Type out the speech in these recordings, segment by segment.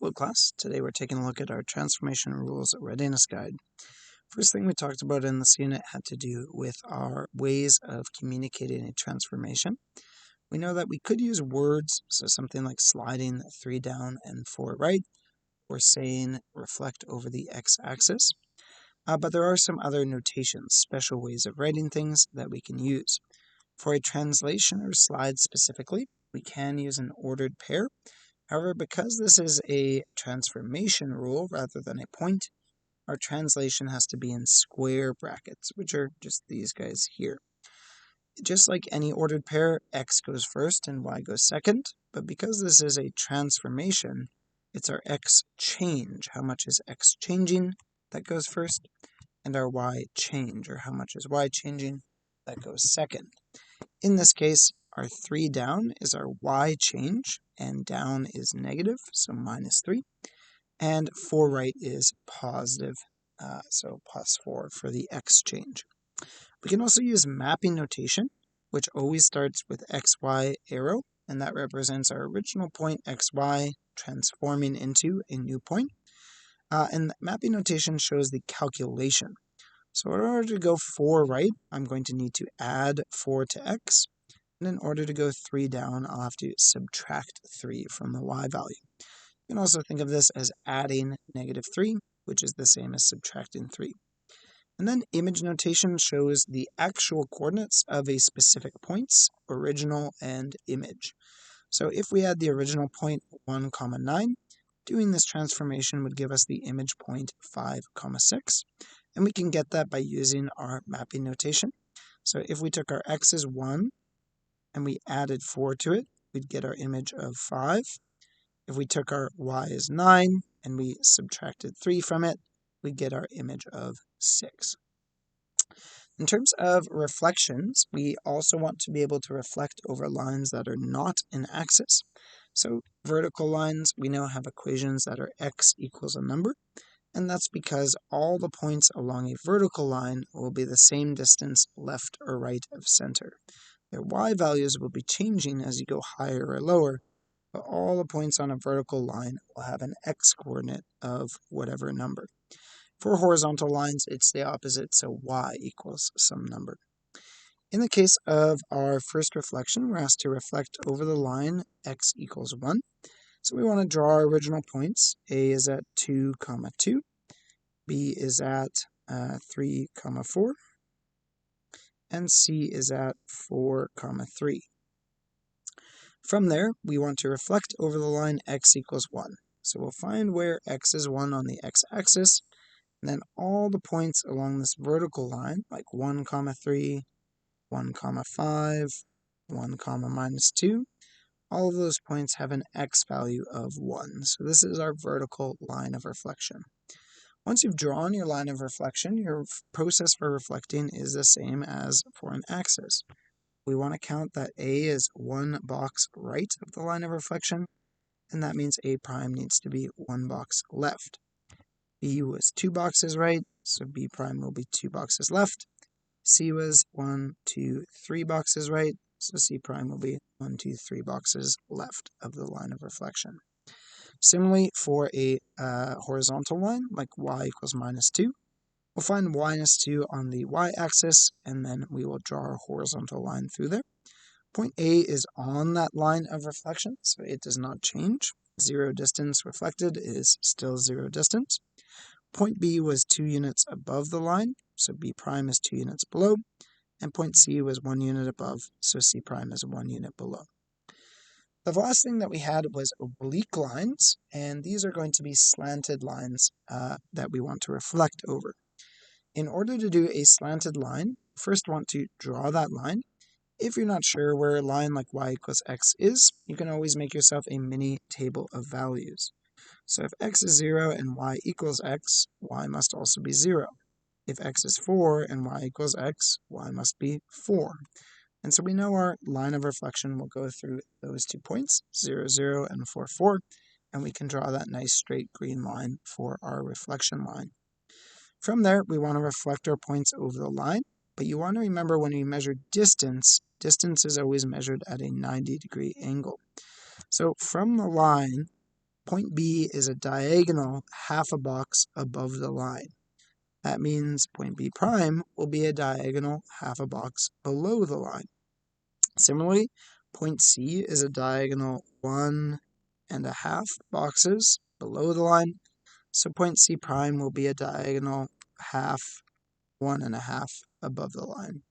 Hello class, today we're taking a look at our Transformation Rules Readiness Guide. First thing we talked about in this unit had to do with our ways of communicating a transformation. We know that we could use words, so something like sliding 3 down and 4 right, or saying reflect over the x-axis. But there are some other notations, special ways of writing things that we can use. For a translation or slide specifically, we can use an ordered pair. However, because this is a transformation rule rather than a point, our translation has to be in square brackets, which are just these guys here. Just like any ordered pair, x goes first and y goes second, but because this is a transformation, it's our x change, how much is x changing, that goes first, and our y change, or how much is y changing, that goes second. In this case, our 3 down is our y change, and down is negative, so -3. And 4 right is positive, so +4 for the x change. We can also use mapping notation, which always starts with xy arrow, and that represents our original point xy transforming into a new point. And mapping notation shows the calculation. So in order to go 4 right, I'm going to need to add 4 to x. And in order to go 3 down, I'll have to subtract 3 from the y value. You can also think of this as adding -3, which is the same as subtracting 3. And then image notation shows the actual coordinates of a specific point's original and image. So if we had the original point 1, 9, doing this transformation would give us the image point 5, 6. And we can get that by using our mapping notation. So if we took our x as 1, and we added 4 to it, we'd get our image of 5. If we took our y as 9 and we subtracted 3 from it, we'd get our image of 6. In terms of reflections, we also want to be able to reflect over lines that are not in axis. So vertical lines, we know have equations that are x equals a number, and that's because all the points along a vertical line will be the same distance left or right of center. Their y values will be changing as you go higher or lower, but all the points on a vertical line will have an x-coordinate of whatever number. For horizontal lines, it's the opposite, so y equals some number. In the case of our first reflection, we're asked to reflect over the line x equals 1. So we want to draw our original points. A is at 2, 2. B is at 3, 4. And C is at 4, 3. From there, we want to reflect over the line x equals 1. So we'll find where x is 1 on the x-axis, and then all the points along this vertical line, like 1, 3, 1, 5, 1, -2, all of those points have an x value of 1. So this is our vertical line of reflection. Once you've drawn your line of reflection, your process for reflecting is the same as for an axis. We want to count that A is 1 box right of the line of reflection, and that means A prime needs to be 1 box left. B was 2 boxes right, so B prime will be 2 boxes left. C was 1, 2, 3 boxes right, so C prime will be 1, 2, 3 boxes left of the line of reflection. Similarly, for a horizontal line, like y equals -2, we'll find -2 on the y-axis, and then we will draw a horizontal line through there. Point A is on that line of reflection, so it does not change. 0 distance reflected is still 0 distance. Point B was 2 units above the line, so B prime is 2 units below. And point C was 1 unit above, so C prime is 1 unit below. The last thing that we had was oblique lines, and these are going to be slanted lines that we want to reflect over. In order to do a slanted line, first want to draw that line. If you're not sure where a line like y equals x is, you can always make yourself a mini table of values. So if x is 0 and y equals x, y must also be 0. If x is 4 and y equals x, y must be 4. And so we know our line of reflection will go through those 2 points, 0, 0, and 4, 4, and we can draw that nice straight green line for our reflection line. From there, we want to reflect our points over the line, but you want to remember when we measure distance, distance is always measured at a 90-degree angle. So from the line, point B is a diagonal half a box above the line. That means point B prime will be a diagonal half a box below the line. Similarly, point C is a diagonal 1.5 boxes below the line. So point C prime will be a diagonal half, 1.5 above the line.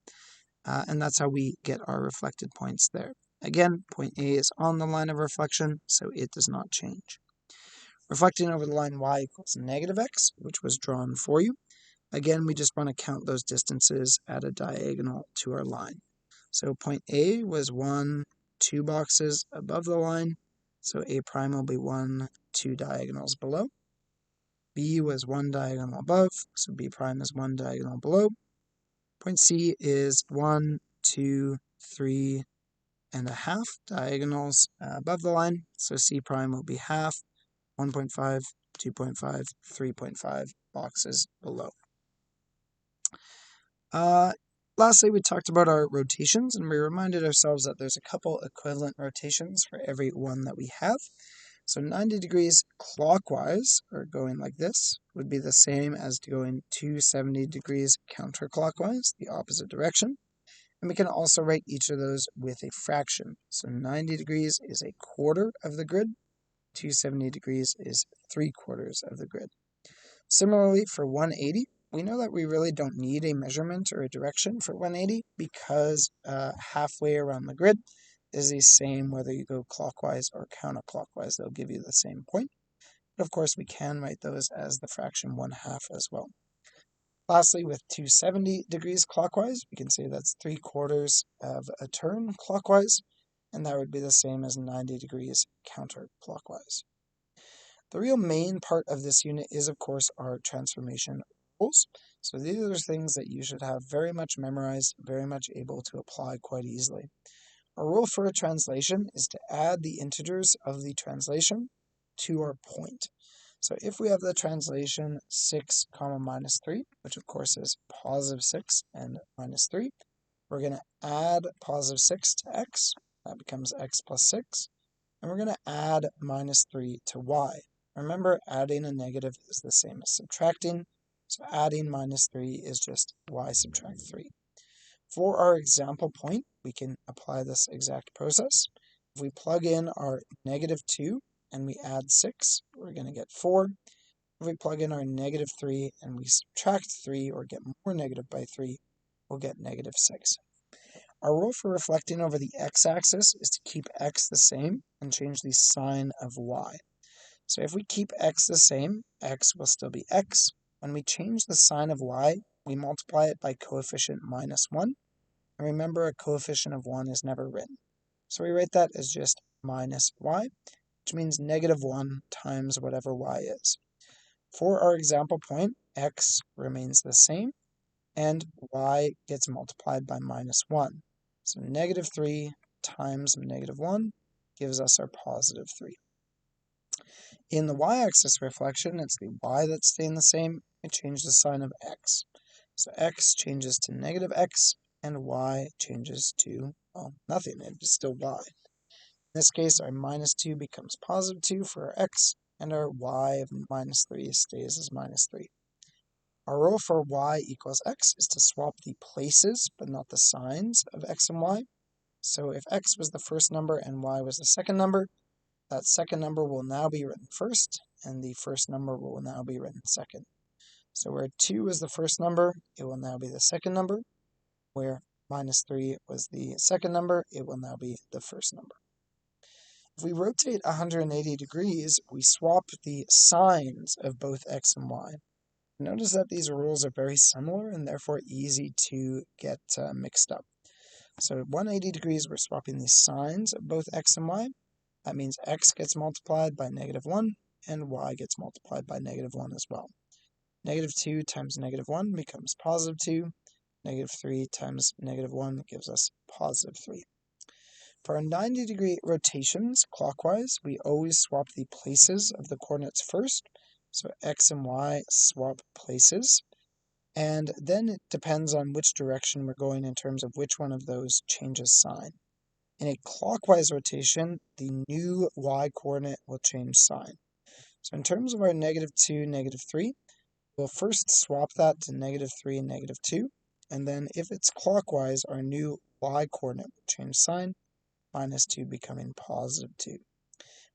And that's how we get our reflected points there. Again, point A is on the line of reflection, so it does not change. Reflecting over the line y equals negative x, which was drawn for you. Again, we just want to count those distances at a diagonal to our line. So point A was 2 boxes above the line, so A prime will be 2 diagonals below. B was 1 diagonal above, so B prime is 1 diagonal below. Point C is 2, 3.5 diagonals above the line, so C prime will be half, 1.5, 2.5, 3.5 boxes below. Lastly, we talked about our rotations, and we reminded ourselves that there's a couple equivalent rotations for every one that we have. So 90 degrees clockwise, or going like this, would be the same as going 270 degrees counterclockwise, the opposite direction. And we can also write each of those with a fraction. So 90 degrees is a quarter of the grid, 270 degrees is 3/4 of the grid. Similarly, for 180, we know that we really don't need a measurement or a direction for 180 because halfway around the grid is the same whether you go clockwise or counterclockwise. They'll give you the same point. But of course, we can write those as the fraction 1/2 as well. Lastly, with 270 degrees clockwise, we can say that's 3/4 of a turn clockwise, and that would be the same as 90 degrees counterclockwise. The real main part of this unit is, of course, our transformation rules. So these are things that you should have very much memorized, very much able to apply quite easily. A rule for a translation is to add the integers of the translation to our point. So if we have the translation 6, minus 3, which of course is positive 6 and minus 3, we're going to add positive 6 to x. That becomes x plus 6. And we're going to add minus 3 to y. Remember, adding a negative is the same as subtracting, so adding minus 3 is just y subtract 3. For our example point, we can apply this exact process. If we plug in our negative 2 and we add 6, we're going to get 4. If we plug in our negative 3 and we subtract 3 or get more negative by 3, we'll get negative 6. Our rule for reflecting over the x-axis is to keep x the same and change the sign of y. So if we keep x the same, x will still be x. When we change the sign of y, we multiply it by coefficient minus 1. And remember, a coefficient of 1 is never written. So we write that as just minus y, which means negative 1 times whatever y is. For our example point, x remains the same, and y gets multiplied by minus 1. So negative 3 times negative 1 gives us our positive 3. In the y-axis reflection, it's the y that's staying the same. We change the sign of x. So x changes to negative x, and y changes to, well, nothing. It's still y. In this case, our minus 2 becomes positive 2 for our x, and our y of minus 3 stays as minus 3. Our rule for y equals x is to swap the places, but not the signs, of x and y. So if x was the first number and y was the second number, that second number will now be written first, and the first number will now be written second. So where 2 is the first number, it will now be the second number. Where minus 3 was the second number, it will now be the first number. If we rotate 180 degrees, we swap the signs of both x and y. Notice that these rules are very similar and therefore easy to get mixed up. So at 180 degrees, we're swapping the signs of both x and y. That means x gets multiplied by negative 1, and y gets multiplied by negative 1 as well. Negative 2 times negative 1 becomes positive 2. Negative 3 times negative 1 gives us positive 3. For our 90-degree rotations clockwise, we always swap the places of the coordinates first. So x and y swap places. And then it depends on which direction we're going in terms of which one of those changes sign. In a clockwise rotation, the new y-coordinate will change sign. So in terms of our -2, -3, we'll first swap that to -3 and -2, and then if it's clockwise, our new y-coordinate will change sign, -2 becoming +2.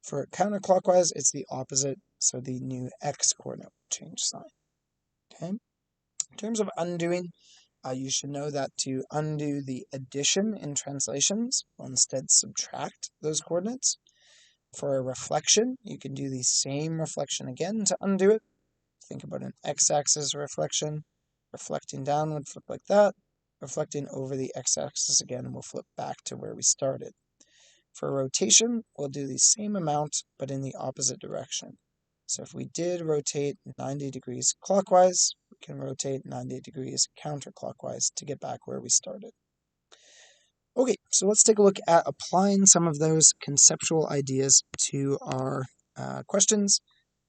For counterclockwise, it's the opposite, so the new x-coordinate will change sign. Okay. In terms of undoing, you should know that to undo the addition in translations, we'll instead subtract those coordinates. For a reflection, you can do the same reflection again to undo it. Think about an x-axis reflection. Reflecting down would flip like that. Reflecting over the x-axis again will flip back to where we started. For rotation, we'll do the same amount, but in the opposite direction. So if we did rotate 90 degrees clockwise, we can rotate 90 degrees counterclockwise to get back where we started. Okay, so let's take a look at applying some of those conceptual ideas to our questions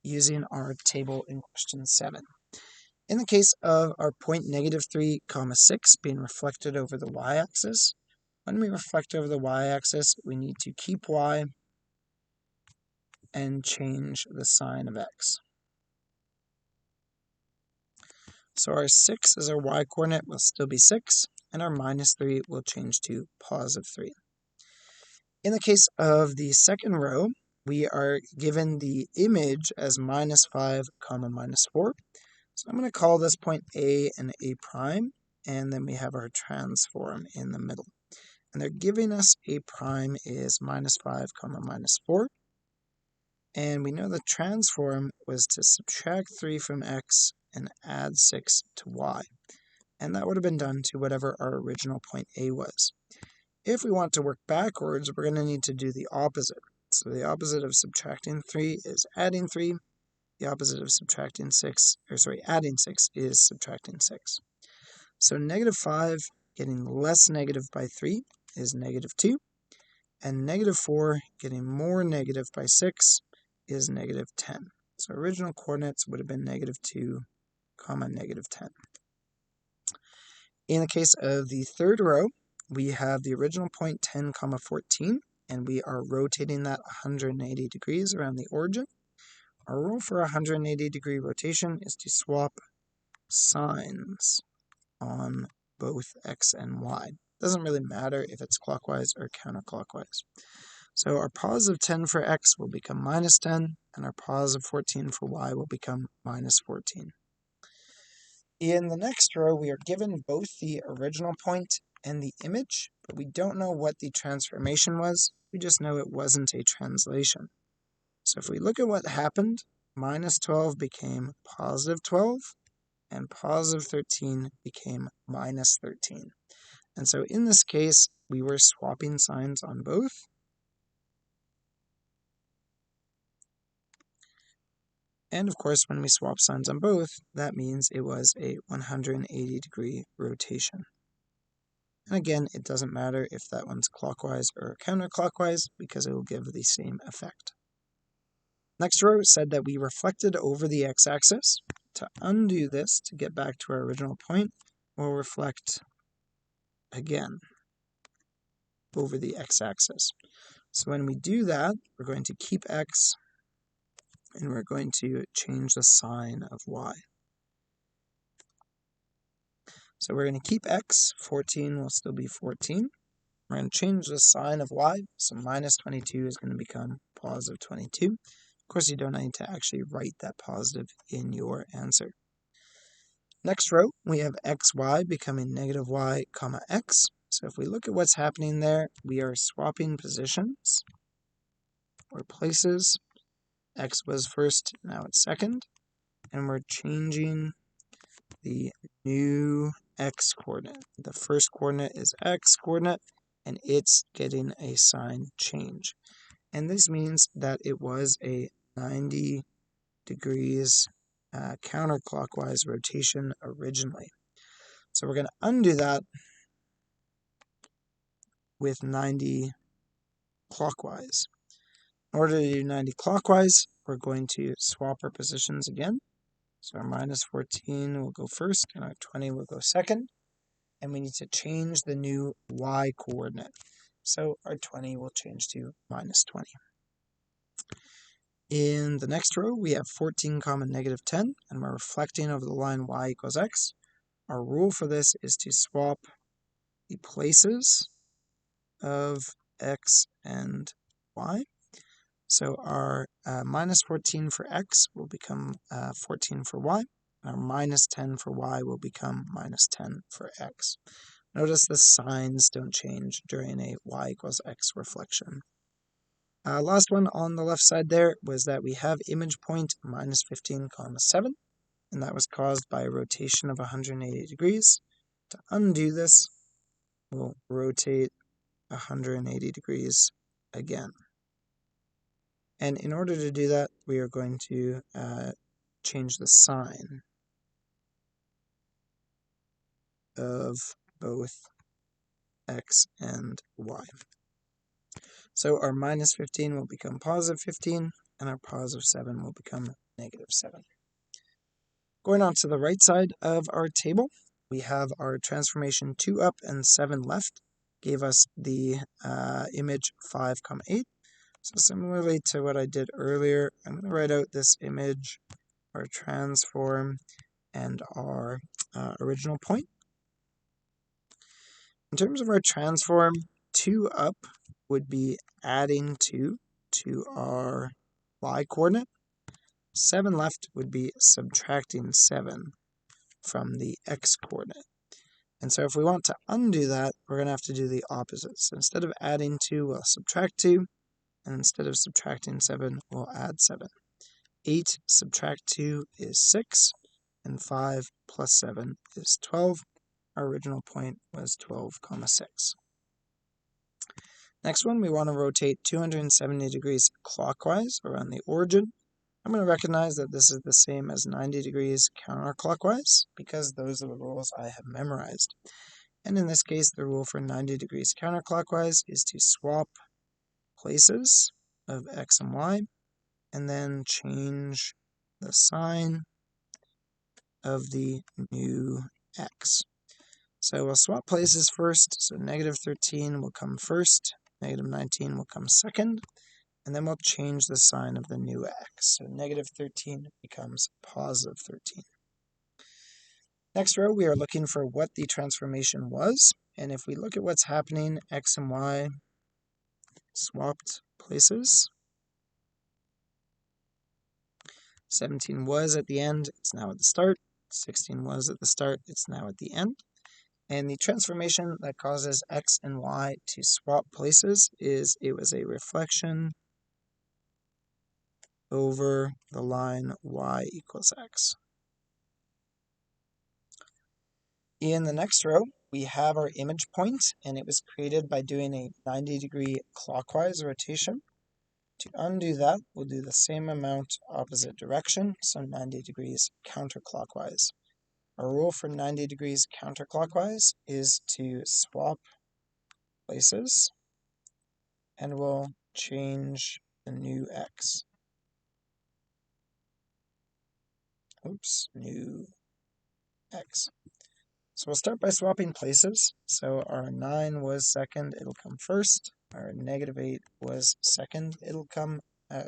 using our table in question 7. In the case of our point -3, 6 being reflected over the y-axis, when we reflect over the y-axis, we need to keep y and change the sign of x. So our 6 as our y-coordinate will still be 6, and our -3 will change to +3. In the case of the second row, we are given the image as -5, -4. So I'm going to call this point A and A prime, and then we have our transform in the middle. And they're giving us A prime is -5, -4. And we know the transform was to subtract 3 from x and add 6 to y. And that would have been done to whatever our original point A was. If we want to work backwards, we're going to need to do the opposite. So the opposite of subtracting 3 is adding 3. The opposite of adding 6 is subtracting 6. So -5 getting less negative by 3 is -2. And -4 getting more negative by 6 is -10. So original coordinates would have been -2, -10. In the case of the third row, we have the original point 10, 14, and we are rotating that 180 degrees around the origin. Our rule for a 180-degree rotation is to swap signs on both x and y. Doesn't really matter if it's clockwise or counterclockwise. So our +10 for x will become -10, and our +14 for y will become -14. In the next row, we are given both the original point and the image, but we don't know what the transformation was. We just know it wasn't a translation. So if we look at what happened, -12 became +12, and +13 became -13. And so in this case, we were swapping signs on both. And of course, when we swap signs on both, that means it was a 180-degree rotation. And again, it doesn't matter if that one's clockwise or counterclockwise because it will give the same effect. Next row said that we reflected over the x-axis. To undo this, to get back to our original point, we'll reflect again over the x-axis. So when we do that, we're going to keep x and we're going to change the sign of y. So we're going to keep x, 14 will still be 14. We're going to change the sign of y, so -22 is going to become +22. Of course, you don't need to actually write that positive in your answer. Next row, we have xy becoming -y, x. So if we look at what's happening there, we are swapping positions or places. X was first, now it's second. And we're changing the new x-coordinate. The first coordinate is x-coordinate, and it's getting a sign change. And this means that it was a 90 degrees counterclockwise rotation originally. So we're going to undo that with 90 clockwise. In order to do 90 clockwise, we're going to swap our positions again. So our -14 will go first, and our 20 will go second. And we need to change the new y-coordinate. so our 20 will change to minus 20. In the next row, we have 14 comma negative 10, and we're reflecting over the line y equals x. Our rule for this is to swap the places of x and y. So our minus 14 for x will become 14 for y. Our minus 10 for y will become minus 10 for x. Notice the signs don't change during a y equals x reflection. Last one on the left side there was that we have image point minus 15 comma 7, and that was caused by a rotation of 180 degrees. To undo this, we'll rotate 180 degrees again. And in order to do that, we are going to change the sign of both x and y. So our minus 15 will become positive 15, and our positive 7 will become negative 7. Going on to the right side of our table, we have our transformation 2 up and 7 left, gave us the image 5, 8. So similarly to what I did earlier, I'm going to write out this image, our transform, and our original point. In terms of our transform, 2 up would be adding 2 to our y coordinate. 7 left would be subtracting 7 from the x coordinate. And so if we want to undo that, we're going to have to do the opposite. So instead of adding 2, we'll subtract 2. And instead of subtracting 7, we'll add 7. 8 subtract 2 is 6, and 5 plus 7 is 12. Our original point was 12, 6. Next one, we want to rotate 270 degrees clockwise around the origin. I'm going to recognize that this is the same as 90 degrees counterclockwise because those are the rules I have memorized. And in this case, the rule for 90 degrees counterclockwise is to swap places of x and y, and then change the sign of the new x. So we'll swap places first, so negative 13 will come first, negative 19 will come second, and then we'll change the sign of the new x. So negative 13 becomes positive 13. Next row, we are looking for what the transformation was, and if we look at what's happening, x and y swapped places. 17 was at the end, it's now at the start. 16 was at the start, it's now at the end. And the transformation that causes x and y to swap places is it was a reflection over the line y equals x. In the next row, we have our image point, and it was created by doing a 90-degree clockwise rotation. To undo that, we'll do the same amount opposite direction, so 90 degrees counterclockwise. Our rule for 90 degrees counterclockwise is to swap places, and we'll change the new x. New x. So we'll start by swapping places. So our 9 was second, it'll come first. Our negative 8 was second,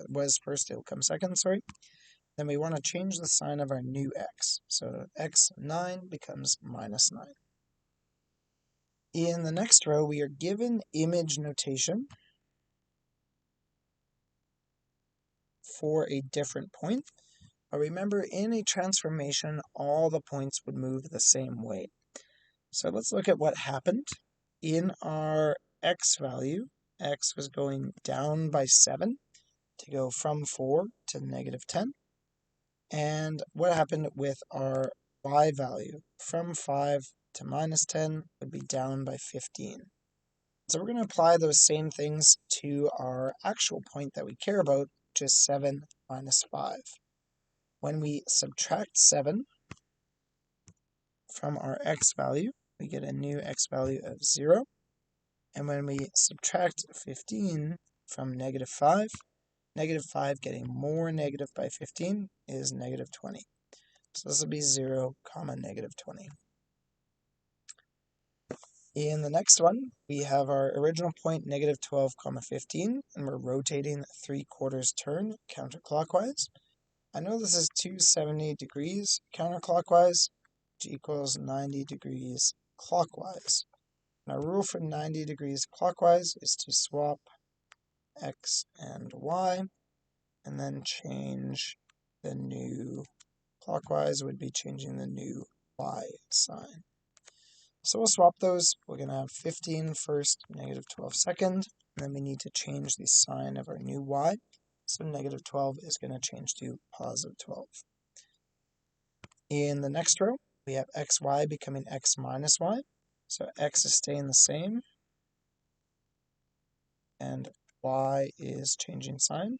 was first, it'll come second, sorry. Then we want to change the sign of our new x. So x9 becomes minus 9. In the next row, we are given image notation for a different point. But remember, in a transformation, all the points would move the same way. So let's look at what happened. In our x value, x was going down by 7 to go from 4 to negative 10. And what happened with our y value? From 5 to minus 10 would be down by 15. So we're going to apply those same things to our actual point that we care about, which is 7 minus 5. When we subtract 7 from our x value, we get a new x value of 0. And when we subtract 15 from negative 5 getting more negative by 15 is negative 20. So this will be 0, negative 20. In the next one, we have our original point, negative 12, 15, and we're rotating 3/4 turn counterclockwise. I know this is 270 degrees counterclockwise, which equals 90 degrees clockwise. And our rule for 90 degrees clockwise is to swap x and y, and then change the new clockwise would be changing the new y sign. So we'll swap those. We're going to have 15 first, negative 12 second, and then we need to change the sign of our new y. So negative 12 is going to change to positive 12. In the next row, we have xy becoming x minus y. So x is staying the same, and y is changing sign.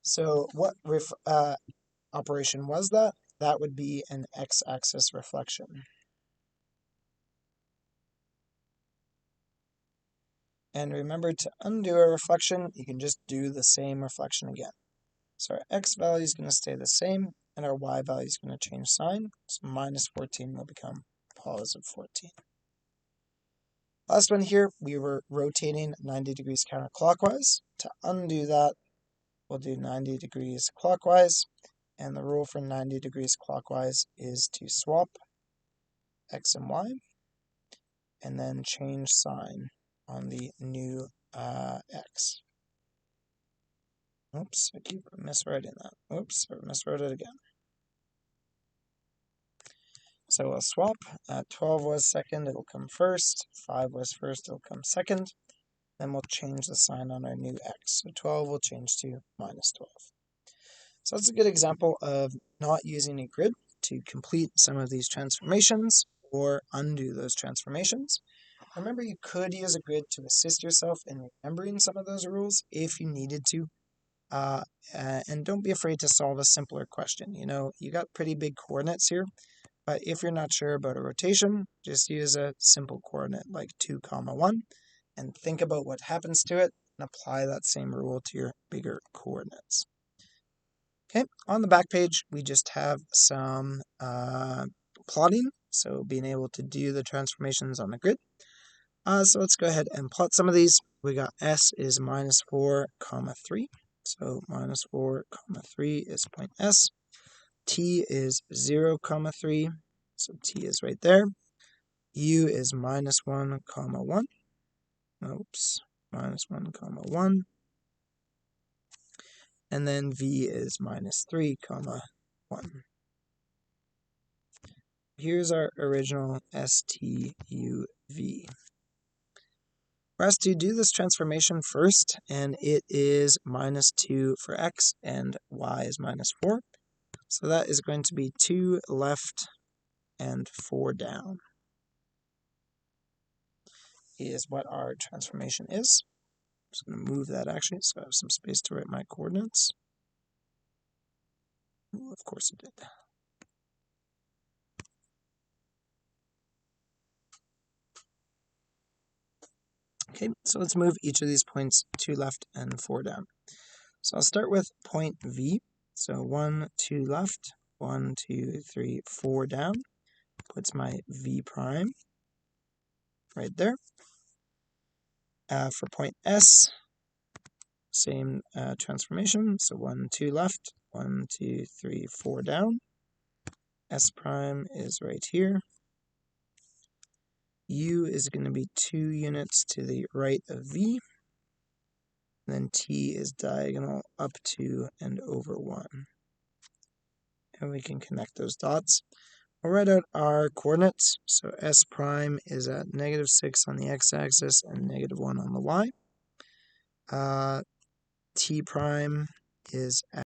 So what operation was that? That would be an x-axis reflection. And remember, to undo a reflection, you can just do the same reflection again. So our x value is going to stay the same, and our y value is going to change sign. So minus 14 will become positive 14. Last one here, we were rotating 90 degrees counterclockwise. To undo that, we'll do 90 degrees clockwise, and the rule for 90 degrees clockwise is to swap x and y, and then change sign on the new x. Oops, I keep miswriting that. Oops, I miswrote it again. So we'll swap. 12 was second, it'll come first. 5 was first, it'll come second. Then we'll change the sign on our new x. So 12 will change to minus 12. So that's a good example of not using a grid to complete some of these transformations or undo those transformations. Remember, you could use a grid to assist yourself in remembering some of those rules if you needed to. And don't be afraid to solve a simpler question. You know, you got pretty big coordinates here, but if you're not sure about a rotation, just use a simple coordinate like 2, 1, and think about what happens to it and apply that same rule to your bigger coordinates. Okay, on the back page, we just have some plotting, so being able to do the transformations on the grid. So let's go ahead and plot some of these. We got s is minus 4, 3. So minus 4, 3 is point S. T is 0, 3. So T is right there. U is minus 1, 1. Oops, minus 1, 1. And then V is minus 3, 1. Here's our original STUV. We're asked to do this transformation first, and it is minus 2 for x, and y is minus 4. So that is going to be 2 left and 4 down is what our transformation is. I'm just going to move that actually so I have some space to write my coordinates. Ooh, of course it did. Okay, so let's move each of these points 2 left and 4 down. So I'll start with point V. So 1, 2 left, 1, 2, 3, 4 down. Puts my V prime right there. For point S, same transformation. So 1, 2 left, 1, 2, 3, 4 down. S prime is right here. U is going to be 2 units to the right of V. And then T is diagonal up to and over 1. And we can connect those dots. We'll write out our coordinates. So S prime is at negative 6 on the x-axis and negative 1 on the y. T prime is at